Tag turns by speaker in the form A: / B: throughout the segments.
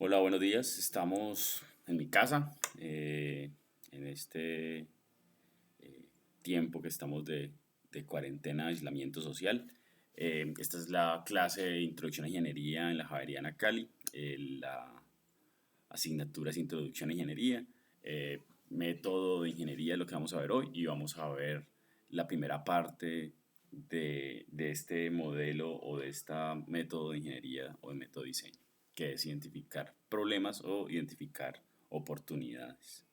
A: Hola, buenos días. Estamos en mi casa, en este tiempo que estamos de cuarentena, aislamiento social. Esta es la clase de Introducción a Ingeniería en la Javeriana Cali. La asignatura es Introducción a Ingeniería. Método de ingeniería es lo que vamos a ver hoy y vamos a ver la primera parte de este modelo o de este método de ingeniería o de método de diseño, que es identificar problemas o identificar oportunidades.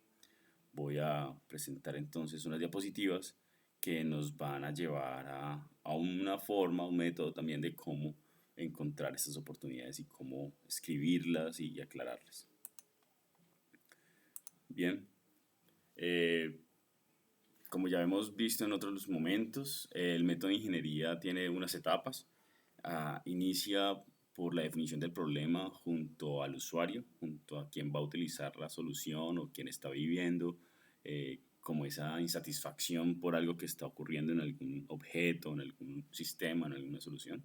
A: Voy a presentar entonces unas diapositivas que nos van a llevar a una forma, un método también de cómo encontrar estas oportunidades y cómo escribirlas y aclararlas. Bien, eh, como ya hemos visto en otros momentos, el método de ingeniería tiene unas etapas. Inicia por la definición del problema junto al usuario, junto a quien va a utilizar la solución o quien está viviendo, como esa insatisfacción por algo que está ocurriendo en algún objeto, en algún sistema, en alguna solución.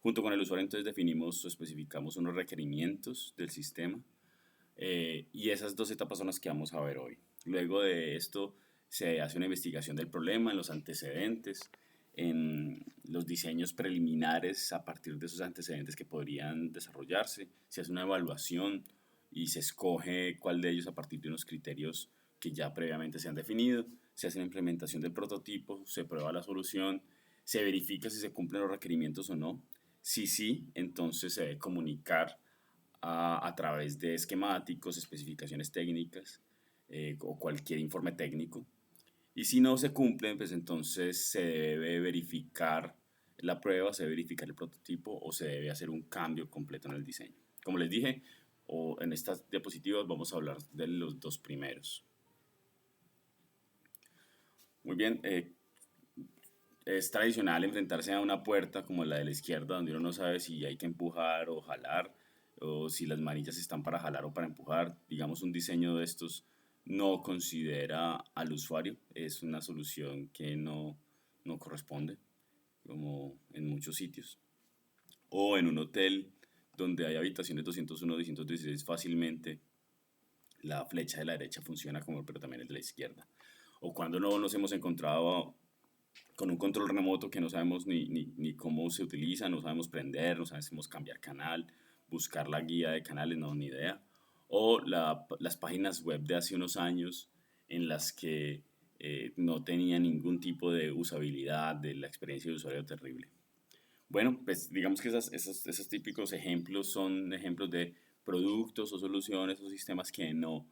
A: Junto con el usuario entonces definimos o especificamos unos requerimientos del sistema, y esas dos etapas son las que vamos a ver hoy. Luego de esto se hace una investigación del problema en los antecedentes, en los diseños preliminares a partir de esos antecedentes que podrían desarrollarse. Se hace una evaluación y se escoge cuál de ellos a partir de unos criterios que ya previamente se han definido. Se hace la implementación del prototipo, se prueba la solución, se verifica si se cumplen los requerimientos o no. Si sí, entonces se debe comunicar a través de esquemáticos, especificaciones técnicas, o cualquier informe técnico. Y si no se cumple, pues entonces se debe verificar la prueba, se debe verificar el prototipo o se debe hacer un cambio completo en el diseño. Como les dije, o en estas diapositivas vamos a hablar de los dos primeros. Muy bien, es tradicional enfrentarse a una puerta como la de la izquierda, donde uno no sabe si hay que empujar o jalar, o si las manillas están para jalar o para empujar. Digamos, un diseño de estos no considera al usuario, es una solución que no corresponde, como en muchos sitios. O en un hotel donde hay habitaciones 201, 216 fácilmente, la flecha de la derecha funciona como, pero también el de la izquierda. O cuando no nos hemos encontrado con un control remoto que no sabemos ni cómo se utiliza, no sabemos prender, no sabemos cambiar canal, buscar la guía de canales, no, ni idea. O las páginas web de hace unos años en las que no tenía ningún tipo de usabilidad, de la experiencia de usuario terrible. Bueno, pues digamos que esos típicos ejemplos son ejemplos de productos o soluciones o sistemas que no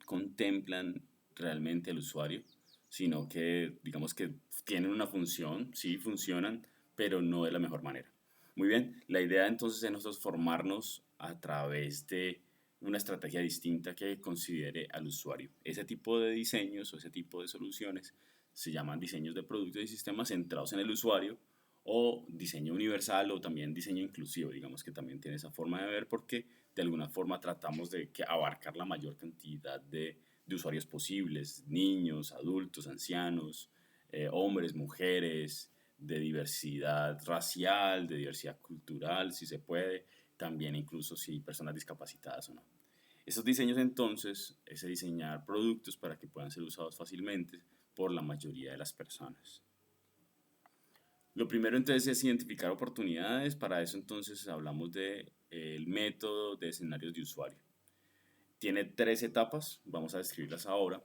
A: contemplan realmente al usuario, sino que digamos que tienen una función, sí funcionan, pero no de la mejor manera. Muy bien, la idea entonces es nosotros formarnos a través de una estrategia distinta que considere al usuario. Ese tipo de diseños o ese tipo de soluciones se llaman diseños de productos y sistemas centrados en el usuario, o diseño universal o también diseño inclusivo, digamos que también tiene esa forma de ver porque de alguna forma tratamos de que abarcar la mayor cantidad de usuarios posibles, niños, adultos, ancianos, hombres, mujeres, de diversidad racial, de diversidad cultural, si se puede, también incluso si personas discapacitadas o no. Esos diseños entonces es diseñar productos para que puedan ser usados fácilmente por la mayoría de las personas. Lo primero entonces es identificar oportunidades. Para eso entonces hablamos de el método de escenarios de usuario. Tiene tres etapas, vamos a describirlas ahora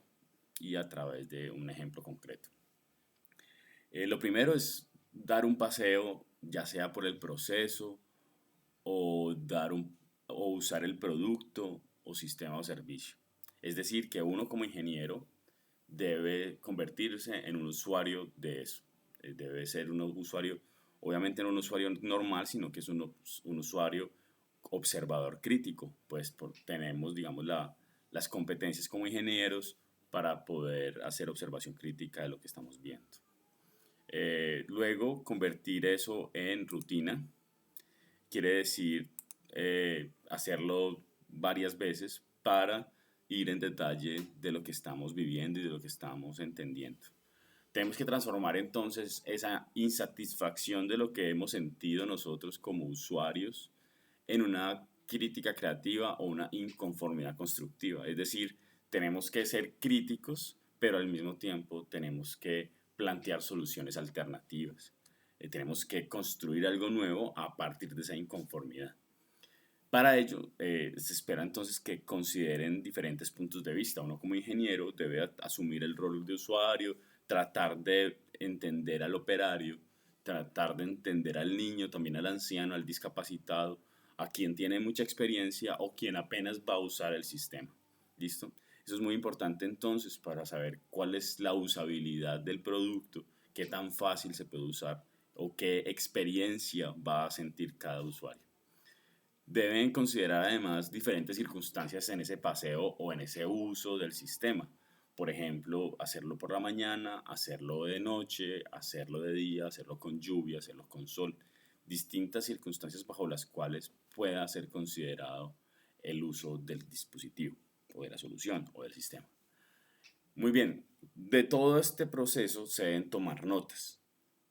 A: y a través de un ejemplo concreto. Lo primero es dar un paseo, ya sea por el proceso o, o usar el producto o sistema o servicio. Es decir, que uno como ingeniero debe convertirse en un usuario de eso. Debe ser un usuario, obviamente no un usuario normal, sino que es un usuario observador crítico, pues tenemos, digamos, las competencias como ingenieros para poder hacer observación crítica de lo que estamos viendo. Luego, convertir eso en rutina quiere decir hacerlo varias veces para ir en detalle de lo que estamos viviendo y de lo que estamos entendiendo. Tenemos que transformar entonces esa insatisfacción de lo que hemos sentido nosotros como usuarios en una crítica creativa o una inconformidad constructiva. Es decir, tenemos que ser críticos, pero al mismo tiempo tenemos que plantear soluciones alternativas. Tenemos que construir algo nuevo a partir de esa inconformidad. Para ello, se espera entonces que consideren diferentes puntos de vista. Uno como ingeniero debe asumir el rol de usuario, tratar de entender al operario, tratar de entender al niño, también al anciano, al discapacitado, a quien tiene mucha experiencia o quien apenas va a usar el sistema. ¿Listo? Eso es muy importante entonces para saber cuál es la usabilidad del producto, qué tan fácil se puede usar o qué experiencia va a sentir cada usuario. Deben considerar además diferentes circunstancias en ese paseo o en ese uso del sistema. Por ejemplo, hacerlo por la mañana, hacerlo de noche, hacerlo de día, hacerlo con lluvia, hacerlo con sol. Distintas circunstancias bajo las cuales pueda ser considerado el uso del dispositivo o de la solución o del sistema. Muy bien, de todo este proceso se deben tomar notas,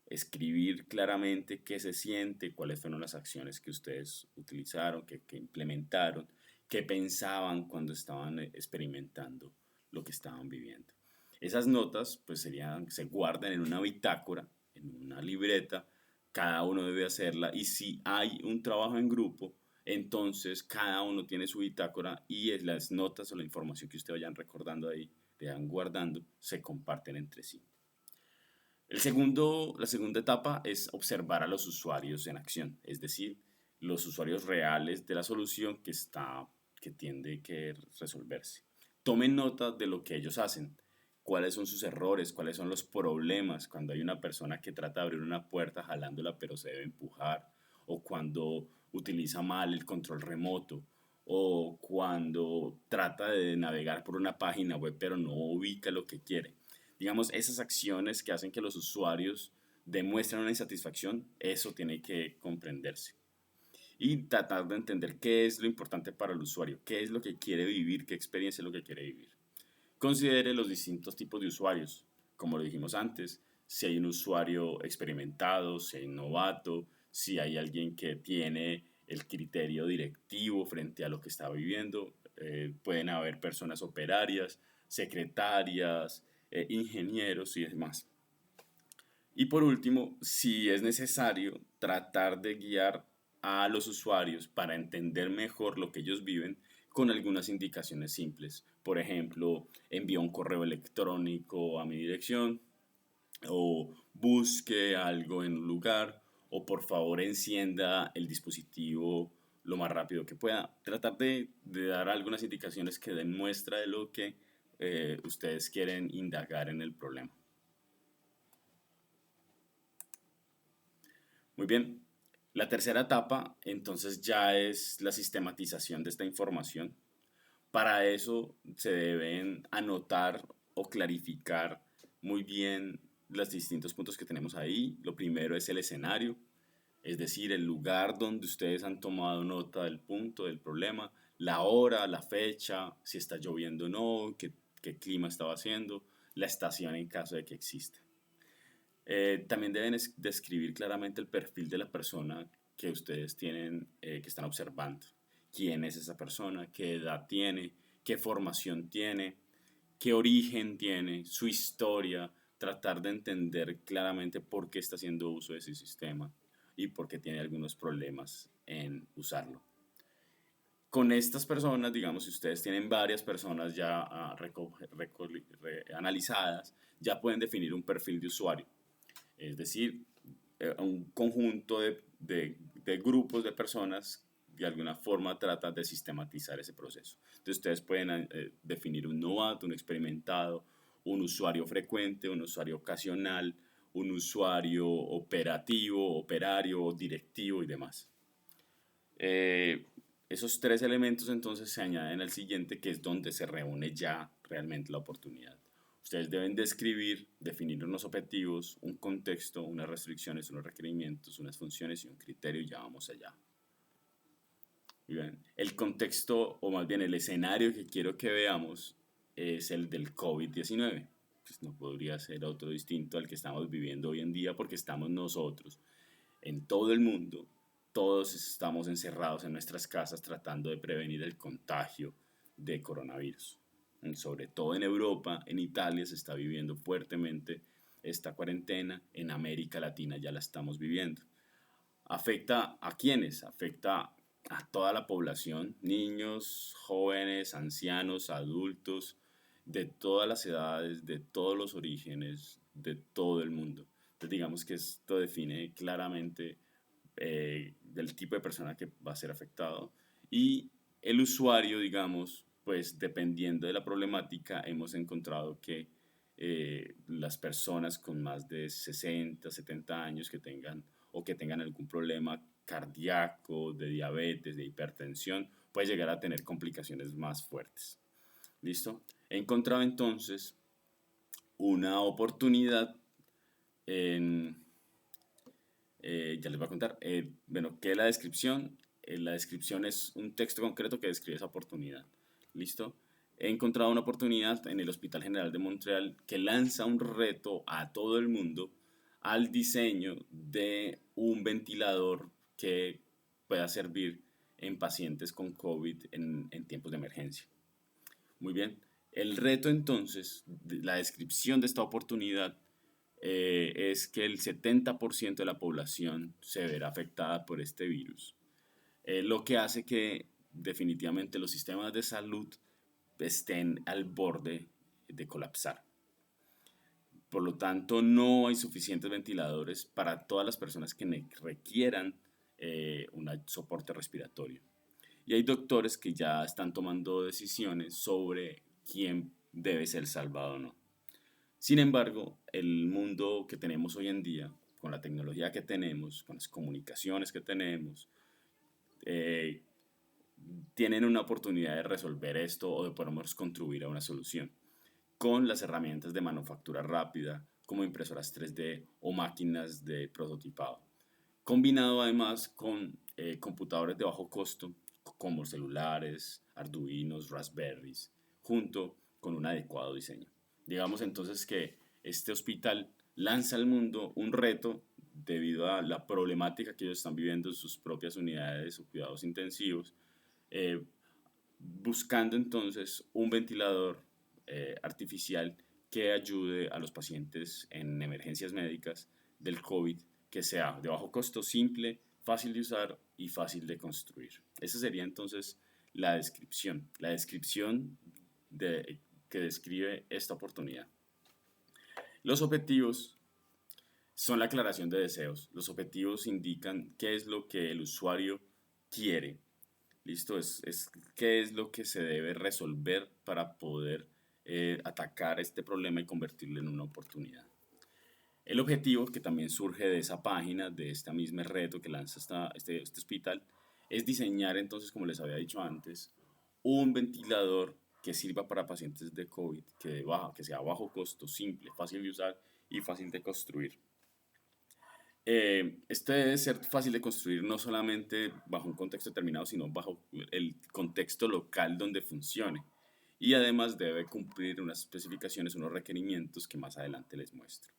A: escribir claramente qué se siente, cuáles fueron las acciones que ustedes utilizaron, que implementaron, qué pensaban cuando estaban experimentando lo que estaban viviendo. Esas notas pues se guardan en una bitácora, en una libreta, cada uno debe hacerla y si hay un trabajo en grupo, entonces cada uno tiene su bitácora y las notas o la información que ustedes vayan recordando ahí, que vayan guardando, se comparten entre sí. La segunda etapa es observar a los usuarios en acción, es decir, los usuarios reales de la solución que tiende que resolverse. Tomen nota de lo que ellos hacen, cuáles son sus errores, cuáles son los problemas cuando hay una persona que trata de abrir una puerta jalándola pero se debe empujar, o cuando utiliza mal el control remoto, o cuando trata de navegar por una página web pero no ubica lo que quiere. Digamos, esas acciones que hacen que los usuarios demuestren una insatisfacción, eso tiene que comprenderse. Y tratar de entender qué es lo importante para el usuario, qué es lo que quiere vivir, qué experiencia es lo que quiere vivir. Considere los distintos tipos de usuarios, como lo dijimos antes, si hay un usuario experimentado, si hay un novato, si hay alguien que tiene el criterio directivo frente a lo que está viviendo. Pueden haber personas operarias, secretarias, ingenieros y demás. Y por último, si es necesario, tratar de guiar a los usuarios para entender mejor lo que ellos viven con algunas indicaciones simples. Por ejemplo, envía un correo electrónico a mi dirección o busque algo en un lugar o por favor encienda el dispositivo lo más rápido que pueda. Tratar de dar algunas indicaciones que den muestra de lo que ustedes quieren indagar en el problema. Muy bien. La tercera etapa, entonces, ya es la sistematización de esta información. Para eso se deben anotar o clarificar muy bien los distintos puntos que tenemos ahí. Lo primero es el escenario, es decir, el lugar donde ustedes han tomado nota del punto, del problema, la hora, la fecha, si está lloviendo o no, qué clima estaba haciendo, la estación en caso de que exista. También deben describir claramente el perfil de la persona que ustedes tienen, que están observando. ¿Quién es esa persona? ¿Qué edad tiene? ¿Qué formación tiene? ¿Qué origen tiene? Su historia. Tratar de entender claramente por qué está haciendo uso de ese sistema y por qué tiene algunos problemas en usarlo. Con estas personas, digamos, si ustedes tienen varias personas ya analizadas, ya pueden definir un perfil de usuario, es decir, un conjunto de grupos de personas de alguna forma trata de sistematizar ese proceso. Entonces ustedes pueden definir un novato, un experimentado, un usuario frecuente, un usuario ocasional, un usuario operativo, operario, directivo y demás. Esos tres elementos entonces se añaden al siguiente, que es donde se reúne ya realmente la oportunidad. Ustedes deben describir, definir unos objetivos, un contexto, unas restricciones, unos requerimientos, unas funciones y un criterio y ya vamos allá. Bien. El contexto, o más bien el escenario que quiero que veamos es el del COVID-19. Pues no podría ser otro distinto al que estamos viviendo hoy en día porque estamos nosotros en todo el mundo todos estamos encerrados en nuestras casas tratando de prevenir el contagio de coronavirus. Sobre todo en Europa, en Italia se está viviendo fuertemente esta cuarentena, en América Latina ya la estamos viviendo. ¿Afecta a quiénes? Afecta a toda la población, niños, jóvenes, ancianos, adultos, de todas las edades, de todos los orígenes, de todo el mundo. Entonces digamos que esto define claramente del tipo de persona que va a ser afectado y el usuario, digamos, pues dependiendo de la problemática, hemos encontrado que las personas con más de 60, 70 años que tengan o que tengan algún problema cardíaco, de diabetes, de hipertensión, puede llegar a tener complicaciones más fuertes. ¿Listo? He encontrado entonces una oportunidad en, ya les voy a contar, bueno, ¿qué es la descripción? La descripción es un texto concreto que describe esa oportunidad. ¿Listo? He encontrado una oportunidad en el Hospital General de Montreal que lanza un reto a todo el mundo al diseño de un ventilador que pueda servir en pacientes con COVID en tiempos de emergencia. Muy bien. El reto entonces, la descripción de esta oportunidad es que el 70% de la población se verá afectada por este virus, lo que hace que definitivamente los sistemas de salud estén al borde de colapsar. Por lo tanto, no hay suficientes ventiladores para todas las personas que requieran un soporte respiratorio. Y hay doctores que ya están tomando decisiones sobre quién debe ser salvado o no. Sin embargo, el mundo que tenemos hoy en día, con la tecnología que tenemos, con las comunicaciones que tenemos, eh, tienen una oportunidad de resolver esto o de por lo menos contribuir a una solución con las herramientas de manufactura rápida como impresoras 3D o máquinas de prototipado, combinado además con computadores de bajo costo como celulares, Arduinos, Raspberries, junto con un adecuado diseño. Digamos entonces que este hospital lanza al mundo un reto debido a la problemática que ellos están viviendo en sus propias unidades o cuidados intensivos, eh, buscando entonces un ventilador artificial que ayude a los pacientes en emergencias médicas del COVID, que sea de bajo costo, simple, fácil de usar y fácil de construir. Esa sería entonces la descripción que describe esta oportunidad. Los objetivos son la aclaración de deseos. Los objetivos indican qué es lo que el usuario quiere. ¿Listo? Es qué es lo que se debe resolver para poder atacar este problema y convertirlo en una oportunidad. El objetivo, que también surge de esa página, de este mismo reto que lanza este hospital, es diseñar entonces, como les había dicho antes, un ventilador que sirva para pacientes de COVID, que sea bajo costo, simple, fácil de usar y fácil de construir. Este debe ser fácil de construir no solamente bajo un contexto determinado, sino bajo el contexto local donde funcione. Y además debe cumplir unas especificaciones, unos requerimientos que más adelante les muestro.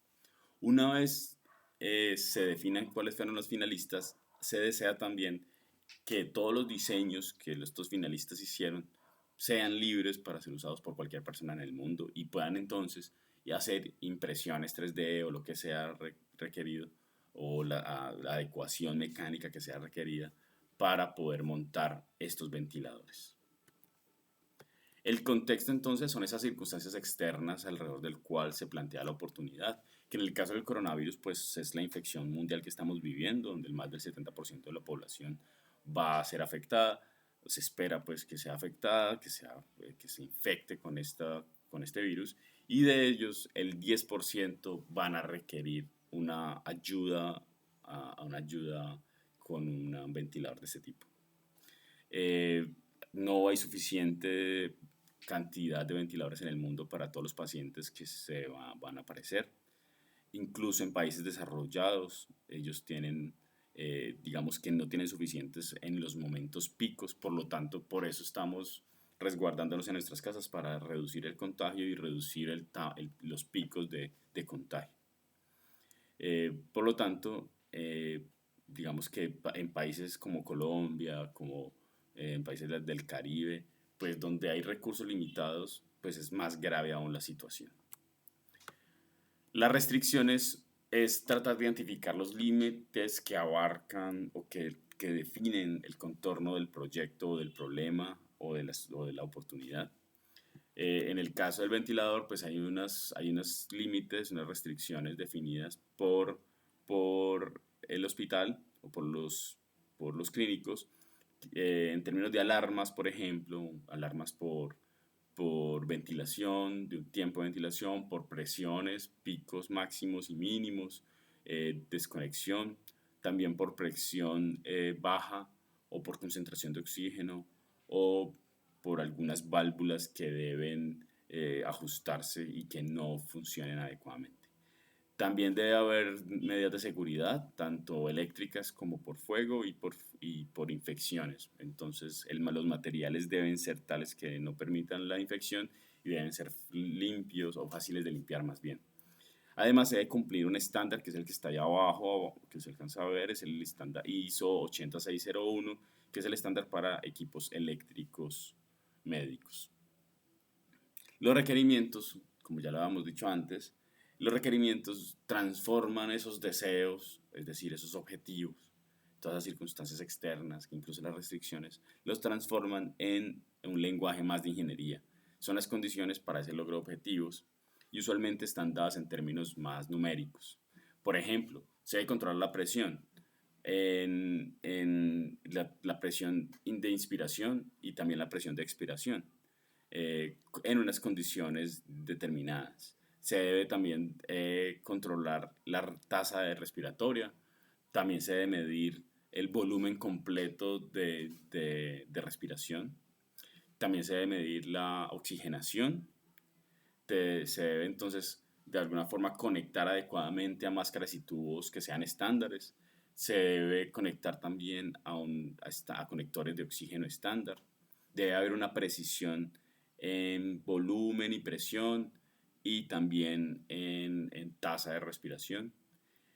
A: Una vez se definan cuáles fueron los finalistas, se desea también que todos los diseños que estos finalistas hicieron sean libres para ser usados por cualquier persona en el mundo y puedan entonces hacer impresiones 3D o lo que sea requerido o la adecuación mecánica que sea requerida para poder montar estos ventiladores. El contexto entonces son esas circunstancias externas alrededor del cual se plantea la oportunidad, que en el caso del coronavirus pues es la infección mundial que estamos viviendo, donde el más del 70% de la población va a ser afectada, se espera pues que sea afectada, que se infecte con este virus, y de ellos el 10% van a requerir una ayuda, una ayuda con un ventilador de este tipo. No hay suficiente cantidad de ventiladores en el mundo para todos los pacientes que van a aparecer. Incluso en países desarrollados, ellos tienen, digamos que no tienen suficientes en los momentos picos, por lo tanto, por eso estamos resguardándonos en nuestras casas para reducir el contagio y reducir los picos de contagio. Por lo tanto, digamos que en países como Colombia, como en países del Caribe, pues donde hay recursos limitados, pues es más grave aún la situación. Las restricciones es tratar de identificar los límites que abarcan que definen el contorno del proyecto o del problema o de la oportunidad. En el caso del ventilador, pues hay unos límites, unas restricciones definidas por el hospital o por los clínicos, en términos de alarmas, por ejemplo, alarmas por ventilación, de un tiempo de ventilación, por presiones, picos máximos y mínimos, desconexión, también por presión baja o por concentración de oxígeno o por algunas válvulas que deben ajustarse y que no funcionen adecuadamente. También debe haber medidas de seguridad, tanto eléctricas como por fuego y por infecciones. Entonces, los materiales deben ser tales que no permitan la infección y deben ser limpios o fáciles de limpiar más bien. Además, se debe cumplir un estándar que es el que está allá abajo, que se alcanza a ver, es el estándar ISO 8601, que es el estándar para equipos eléctricos médicos. Los requerimientos, como ya lo habíamos dicho antes, los requerimientos transforman esos deseos, es decir, esos objetivos, todas las circunstancias externas, que incluso las restricciones, los transforman en un lenguaje más de ingeniería. Son las condiciones para ese logro de objetivos y usualmente están dadas en términos más numéricos. Por ejemplo, se debe controlar la presión, la presión de inspiración y también la presión de expiración en unas condiciones determinadas. Se debe también controlar la tasa de respiratoria, también se debe medir el volumen completo de respiración, también se debe medir la oxigenación, se debe entonces de alguna forma conectar adecuadamente a máscaras y tubos que sean estándares, se debe conectar también a conectores de oxígeno estándar, debe haber una precisión en volumen y presión y también en tasa de respiración.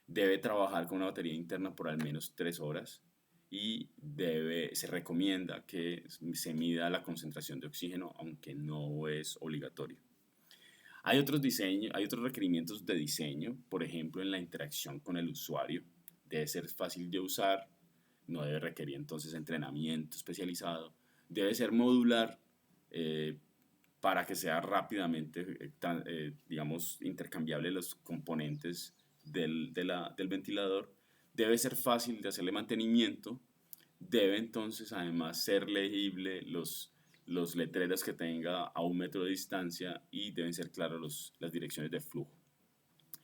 A: Debe trabajar con una batería interna por al menos 3 horas y se recomienda que se mida la concentración de oxígeno, aunque no es obligatorio. Hay otros requerimientos de diseño, por ejemplo, en la interacción con el usuario. Debe ser fácil de usar, no debe requerir entonces entrenamiento especializado. Debe ser modular eh, para que sea rápidamente, digamos, intercambiable los componentes del ventilador. Debe ser fácil de hacerle mantenimiento. Debe entonces además ser legible los letreros que tenga a 1 metro de distancia y deben ser claras las direcciones de flujo.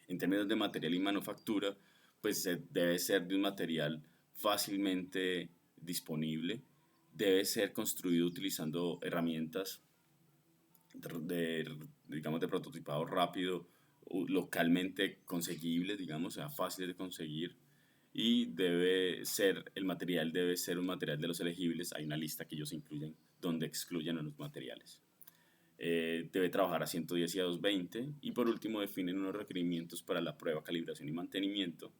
A: En términos de material y manufactura, pues debe ser de un material fácilmente disponible, debe ser construido utilizando herramientas digamos, de prototipado rápido, localmente conseguibles, digamos, o sea, fáciles de conseguir y el material debe ser un material de los elegibles. Hay una lista que ellos incluyen donde excluyen a los materiales. Debe trabajar a 110 y a 220 y por último definen unos requerimientos para la prueba, calibración y mantenimiento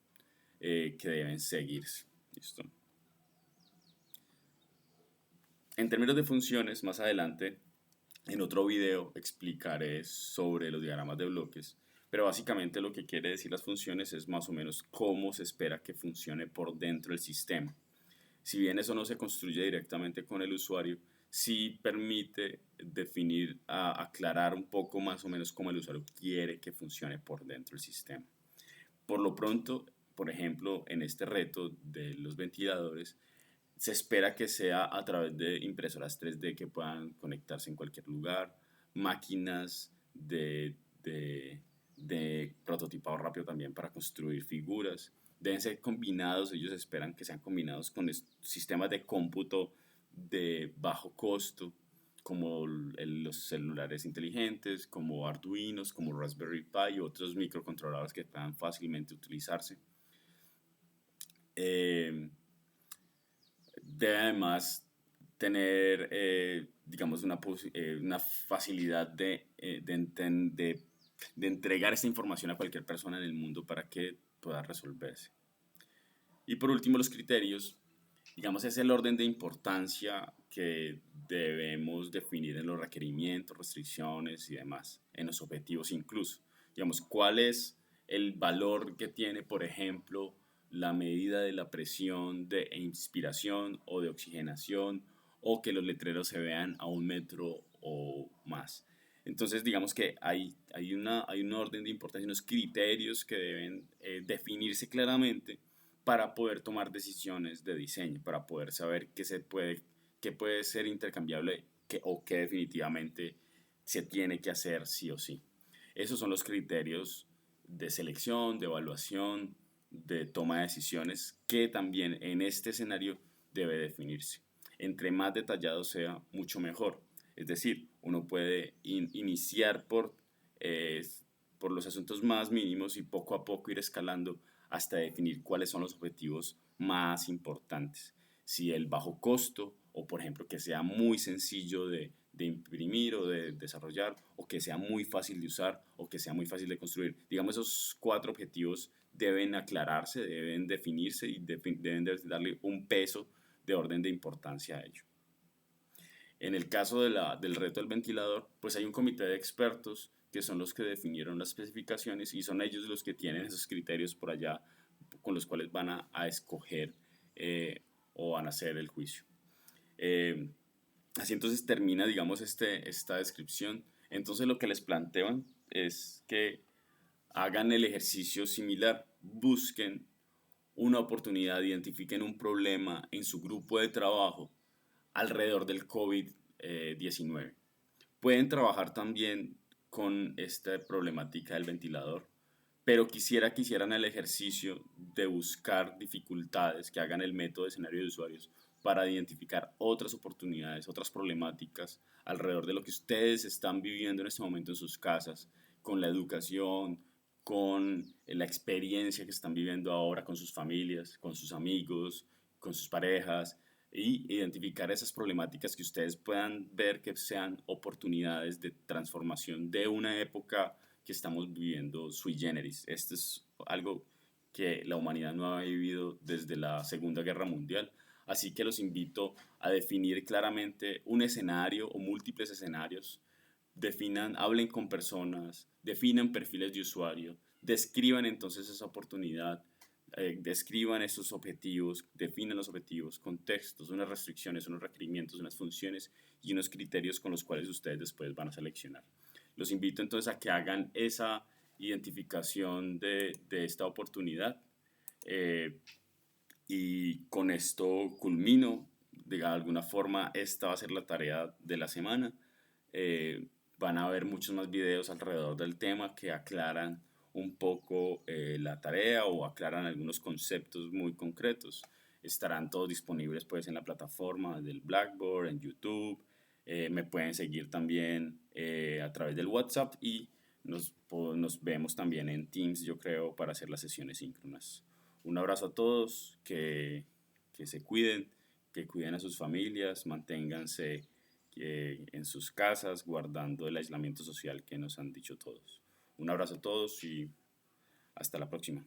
A: que deben seguirse. ¿Listo? En términos de funciones, más adelante en otro video explicaré sobre los diagramas de bloques, pero básicamente lo que quiere decir las funciones es más o menos cómo se espera que funcione por dentro del sistema. Si bien eso no se construye directamente con el usuario, sí permite definir, aclarar un poco más o menos cómo el usuario quiere que funcione por dentro del sistema. Por lo pronto, por ejemplo, en este reto de los ventiladores, se espera que sea a través de impresoras 3D que puedan conectarse en cualquier lugar, máquinas de prototipado rápido también para construir figuras. Deben ser combinados, ellos esperan que sean combinados con sistemas de cómputo de bajo costo, como los celulares inteligentes, como Arduinos, como Raspberry Pi y otros microcontroladores que puedan fácilmente utilizarse. Debe además tener, digamos, una facilidad de entregar esa información a cualquier persona en el mundo para que pueda resolverse. Y por último, los criterios, digamos, es el orden de importancia que debemos definir en los requerimientos, restricciones y demás, en los objetivos incluso. Digamos, cuál es el valor que tiene, por ejemplo, la medida de la presión de inspiración o de oxigenación, o que los letreros se vean a 1 metro o más. Entonces, digamos que hay un orden de importancia, unos criterios que deben definirse claramente para poder tomar decisiones de diseño, para poder saber qué puede ser intercambiable o qué definitivamente se tiene que hacer sí o sí. Esos son los criterios de selección, de evaluación, de toma de decisiones que también en este escenario debe definirse. Entre más detallado sea, mucho mejor. Es decir, uno puede iniciar eh, por los asuntos más mínimos y poco a poco ir escalando hasta definir cuáles son los objetivos más importantes. Si el bajo costo o por ejemplo que sea muy sencillo de imprimir o de desarrollar o que sea muy fácil de usar o que sea muy fácil de construir. Digamos, esos 4 objetivos deben aclararse, deben definirse y deben darle un peso de orden de importancia a ello. En el caso del reto del ventilador, pues hay un comité de expertos que son los que definieron las especificaciones y son ellos los que tienen esos criterios por allá con los cuales van a escoger o van a hacer el juicio. Eh, Así entonces termina, digamos, esta descripción. Entonces lo que les plantean es que hagan el ejercicio similar, busquen una oportunidad, identifiquen un problema en su grupo de trabajo alrededor del COVID-19. Pueden trabajar también con esta problemática del ventilador, pero quisiera que hicieran el ejercicio de buscar dificultades, que hagan el método de escenario de usuarios para identificar otras oportunidades, otras problemáticas alrededor de lo que ustedes están viviendo en este momento en sus casas, con la educación, con la experiencia que están viviendo ahora con sus familias, con sus amigos, con sus parejas, y identificar esas problemáticas que ustedes puedan ver que sean oportunidades de transformación de una época que estamos viviendo sui generis. Esto es algo que la humanidad no ha vivido desde la Segunda Guerra Mundial. Así que los invito a definir claramente un escenario o múltiples escenarios. Definan, hablen con personas, definan perfiles de usuario, describan entonces esa oportunidad, describan esos objetivos, definan los objetivos, contextos, unas restricciones, unos requerimientos, unas funciones y unos criterios con los cuales ustedes después van a seleccionar. Los invito entonces a que hagan esa identificación de esta oportunidad eh, y con esto culmino. De alguna forma, esta va a ser la tarea de la semana. Van a haber muchos más videos alrededor del tema que aclaran un poco la tarea o aclaran algunos conceptos muy concretos. Estarán todos disponibles pues en la plataforma del Blackboard, en YouTube. Me pueden seguir también a través del WhatsApp y nos vemos también en Teams, yo creo, para hacer las sesiones síncronas. Un abrazo a todos, que se cuiden, que cuiden a sus familias, manténganse en sus casas, guardando el aislamiento social que nos han dicho todos. Un abrazo a todos y hasta la próxima.